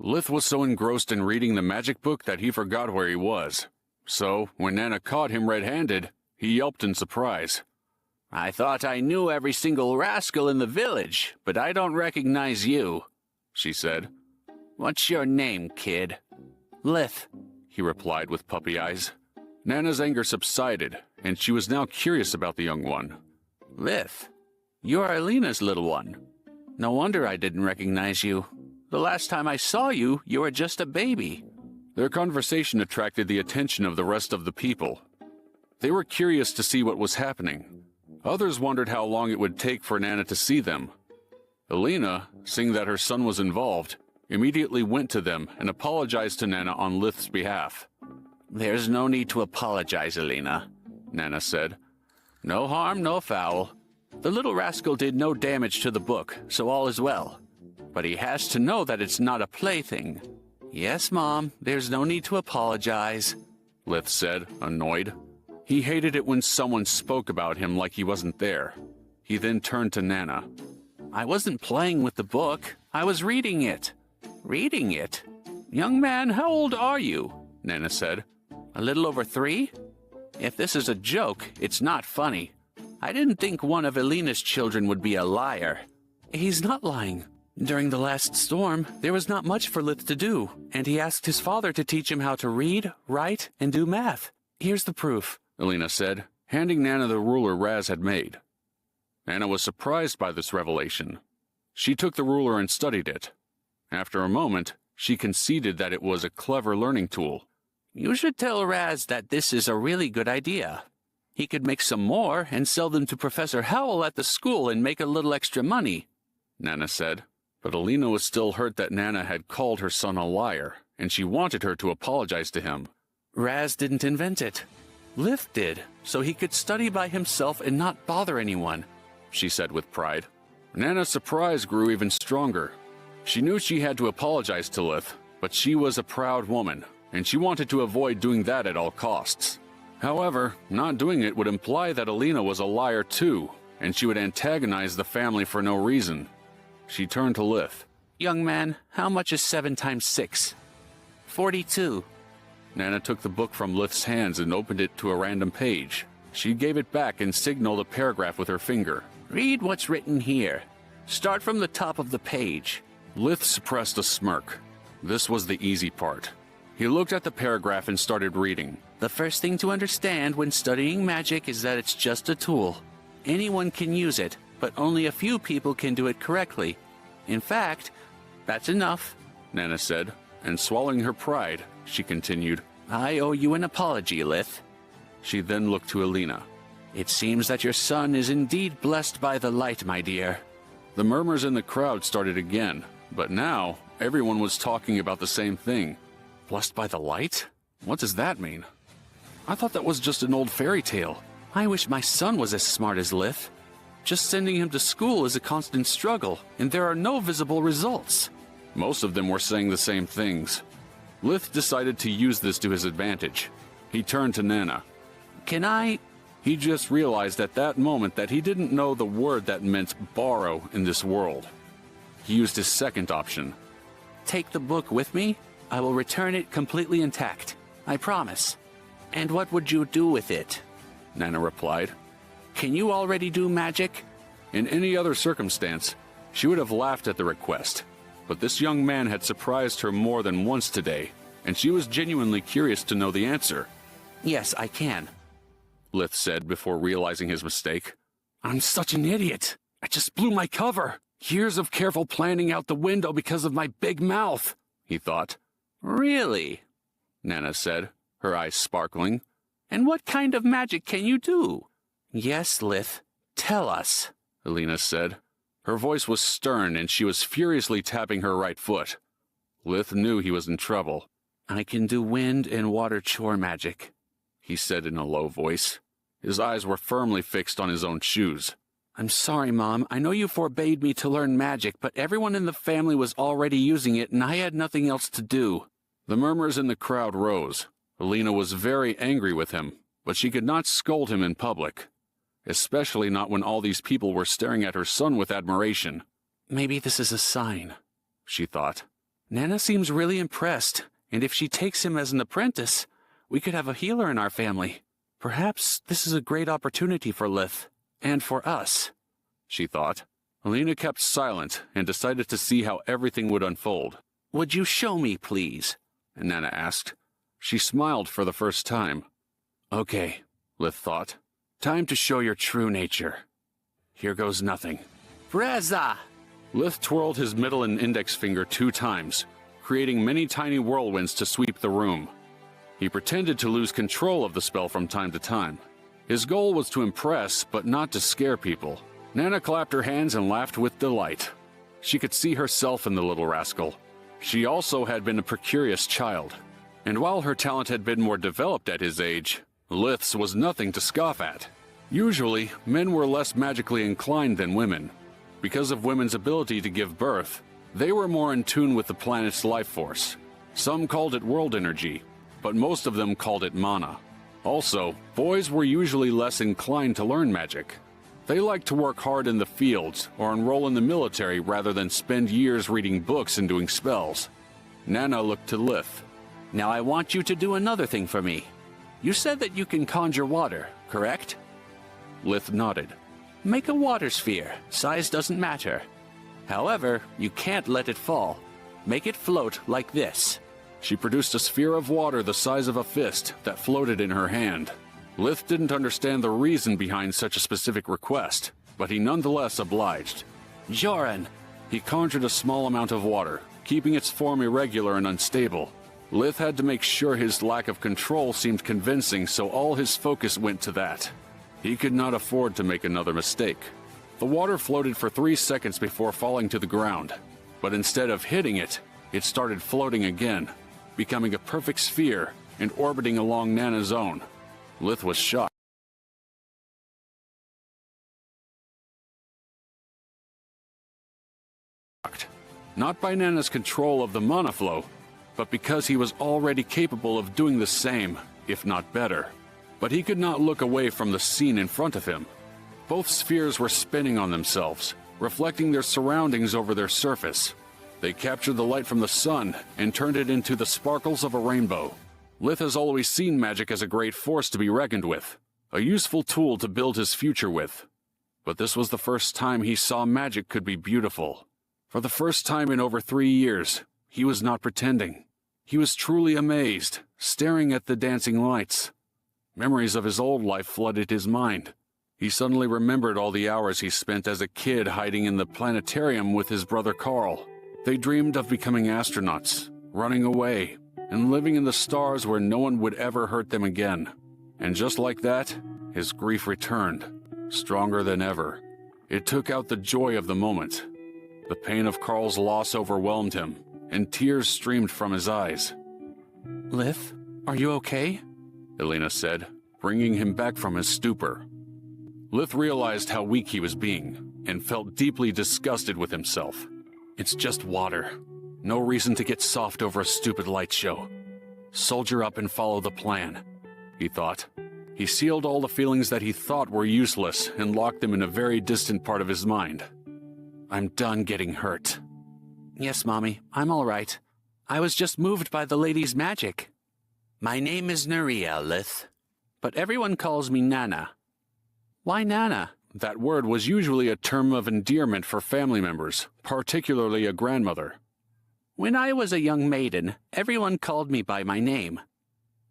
Lith was so engrossed in reading the magic book that he forgot where he was. So, when Nana caught him red-handed, he yelped in surprise. "I thought I knew every single rascal in the village, but I don't recognize you," she said. "What's your name, kid?" "Lith," he replied with puppy eyes. Nana's anger subsided, and she was now curious about the young one. "Lith, you're Alina's little one. No wonder I didn't recognize you. The last time I saw you, you were just a baby." Their conversation attracted the attention of the rest of the people. They were curious to see what was happening. Others wondered how long it would take for Nana to see them. Alina, seeing that her son was involved, immediately went to them and apologized to Nana on Lith's behalf. "There's no need to apologize, Alina," Nana said. "No harm, no foul. The little rascal did no damage to the book, so all is well. But he has to know that it's not a plaything." "Yes, Mom, there's no need to apologize," Lith said, annoyed. He hated it when someone spoke about him like he wasn't there. He then turned to Nana. "I wasn't playing with the book. I was reading it." "Reading it? Young man, how old are you?" Nana said. "A little over 3? If this is a joke, it's not funny. I didn't think one of Alina's children would be a liar." "He's not lying. During the last storm, there was not much for Lith to do, and he asked his father to teach him how to read, write, and do math. Here's the proof," Alina said, handing Nana the ruler Raz had made. Nana was surprised by this revelation. She took the ruler and studied it. After a moment, she conceded that it was a clever learning tool. "You should tell Raz that this is a really good idea. He could make some more and sell them to Professor Howell at the school and make a little extra money," Nana said. But Alina was still hurt that Nana had called her son a liar, and she wanted her to apologize to him. "Raz didn't invent it. Lith did, so he could study by himself and not bother anyone," she said with pride. Nana's surprise grew even stronger. She knew she had to apologize to Lith, but she was a proud woman, and she wanted to avoid doing that at all costs. However, not doing it would imply that Alina was a liar too, and she would antagonize the family for no reason. She turned to Lith. "Young man, how much is 7 times 6? 42. Nana took the book from Lith's hands and opened it to a random page. She gave it back and signaled a paragraph with her finger. "Read what's written here. Start from the top of the page." Lith suppressed a smirk. This was the easy part. He looked at the paragraph and started reading. "The first thing to understand when studying magic is that it's just a tool. Anyone can use it, but only a few people can do it correctly. In fact, that's enough," Nana said, and swallowing her pride, she continued. "I owe you an apology, Lith." She then looked to Alina. "It seems that your son is indeed blessed by the light, my dear." The murmurs in the crowd started again, but now everyone was talking about the same thing. Blessed by the light? What does that mean? I thought that was just an old fairy tale. "I wish my son was as smart as Lith. Just sending him to school is a constant struggle, and there are no visible results." Most of them were saying the same things. Lith decided to use this to his advantage. He turned to Nana. "Can I—" He just realized at that moment that he didn't know the word that meant borrow in this world. He used his second option. "Take the book with me? I will return it completely intact. I promise." "And what would you do with it?" Nana replied. "Can you already do magic?" In any other circumstance, she would have laughed at the request. But this young man had surprised her more than once today, and she was genuinely curious to know the answer. "Yes, I can," Lith said before realizing his mistake. "I'm such an idiot. I just blew my cover. Years of careful planning out the window because of my big mouth," he thought. "Really?" Nana said, her eyes sparkling. "And what kind of magic can you do?" "Yes, Lith. Tell us," Alina said. Her voice was stern, and she was furiously tapping her right foot. Lith knew he was in trouble. "I can do wind and water chore magic," he said in a low voice. His eyes were firmly fixed on his own shoes. "I'm sorry, Mom. I know you forbade me to learn magic, but everyone in the family was already using it, and I had nothing else to do." The murmurs in the crowd rose. Alina was very angry with him, but she could not scold him in public, especially not when all these people were staring at her son with admiration. "Maybe this is a sign," she thought. Nana seems really impressed, and if she takes him as an apprentice, we could have a healer in our family. Perhaps this is a great opportunity for Lith, and for us, she thought. Alina kept silent and decided to see how everything would unfold. Would you show me, please? Nana asked. She smiled for the first time. Okay, Lith thought. Time to show your true nature. Here goes nothing. Breza! Lith twirled his middle and index finger 2 times, creating many tiny whirlwinds to sweep the room. He pretended to lose control of the spell from time to time. His goal was to impress, but not to scare people. Nana clapped her hands and laughed with delight. She could see herself in the little rascal. She also had been a precarious child, and while her talent had been more developed at his age, Lith's was nothing to scoff at. Usually, men were less magically inclined than women. Because of women's ability to give birth, they were more in tune with the planet's life force. Some called it world energy, but most of them called it mana. Also, boys were usually less inclined to learn magic. They liked to work hard in the fields or enroll in the military rather than spend years reading books and doing spells. Nana looked to Lith. Now I want you to do another thing for me. You said that you can conjure water, correct? Lith nodded. Make a water sphere. Size doesn't matter. However, you can't let it fall. Make it float like this. She produced a sphere of water the size of a fist that floated in her hand. Lith didn't understand the reason behind such a specific request, but he nonetheless obliged. Joran! He conjured a small amount of water, keeping its form irregular and unstable. Lith had to make sure his lack of control seemed convincing, so all his focus went to that. He could not afford to make another mistake. The water floated for 3 seconds before falling to the ground, but instead of hitting it, it started floating again, becoming a perfect sphere and orbiting along Nana's own. Lith was shocked. Not by Nana's control of the mana flow, but because he was already capable of doing the same, if not better. But he could not look away from the scene in front of him. Both spheres were spinning on themselves, reflecting their surroundings over their surface. They captured the light from the sun and turned it into the sparkles of a rainbow. Lith has always seen magic as a great force to be reckoned with, a useful tool to build his future with. But this was the first time he saw magic could be beautiful. For the first time in over 3 years, he was not pretending. He was truly amazed, staring at the dancing lights. Memories of his old life flooded his mind. He suddenly remembered all the hours he spent as a kid hiding in the planetarium with his brother Carl. They dreamed of becoming astronauts, running away, and living in the stars where no one would ever hurt them again. And just like that, his grief returned, stronger than ever. It took out the joy of the moment. The pain of Carl's loss overwhelmed him, and tears streamed from his eyes. Lith, are you okay? Elena said, bringing him back from his stupor. Lith realized how weak he was being, and felt deeply disgusted with himself. It's just water. No reason to get soft over a stupid light show. Soldier up and follow the plan, he thought. He sealed all the feelings that he thought were useless and locked them in a very distant part of his mind. I'm done getting hurt. Yes, Mommy, I'm all right. I was just moved by the lady's magic. My name is Neria, Lith, but everyone calls me Nana. Why Nana? That word was usually a term of endearment for family members, particularly a grandmother. When I was a young maiden, everyone called me by my name.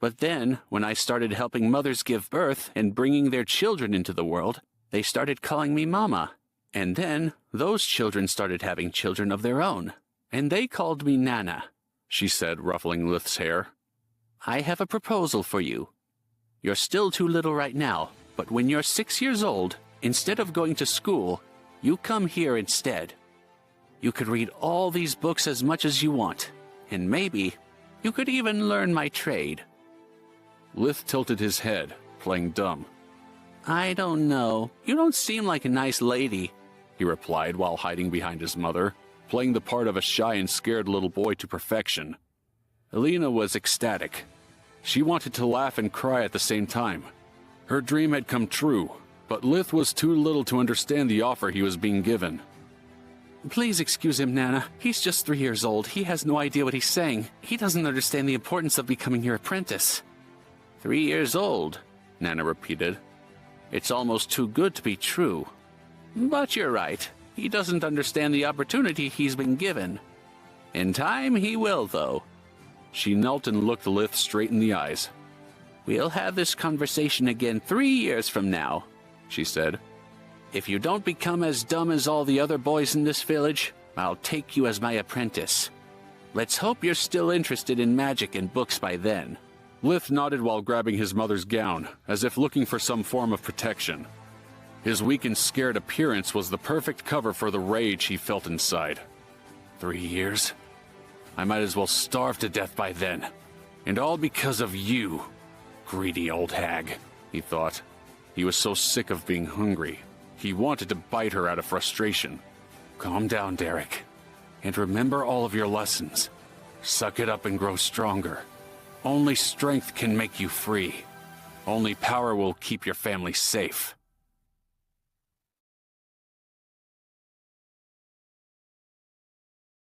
But then, when I started helping mothers give birth and bringing their children into the world, they started calling me Mama. And then, those children started having children of their own, and they called me Nana, she said, ruffling Lith's hair. I have a proposal for you. You're still too little right now, but when you're 6 years old, instead of going to school, you come here instead. You could read all these books as much as you want, and maybe you could even learn my trade. Lith tilted his head, playing dumb. I don't know. You don't seem like a nice lady, he replied while hiding behind his mother, playing the part of a shy and scared little boy to perfection. Elena was ecstatic. She wanted to laugh and cry at the same time. Her dream had come true, but Lith was too little to understand the offer he was being given. Please excuse him, Nana. He's just 3 years old. He has no idea what he's saying. He doesn't understand the importance of becoming your apprentice. 3 years old, Nana repeated. It's almost too good to be true. But you're right. He doesn't understand the opportunity he's been given. In time, he will, though. She knelt and looked Lith straight in the eyes. We'll have this conversation again 3 years from now, she said. If you don't become as dumb as all the other boys in this village, I'll take you as my apprentice. Let's hope you're still interested in magic and books by then. Lith nodded while grabbing his mother's gown, as if looking for some form of protection. His weak and scared appearance was the perfect cover for the rage he felt inside. 3 years? I might as well starve to death by then. And all because of you, greedy old hag, he thought. He was so sick of being hungry. He wanted to bite her out of frustration. Calm down, Derek. And remember all of your lessons. Suck it up and grow stronger. Only strength can make you free. Only power will keep your family safe.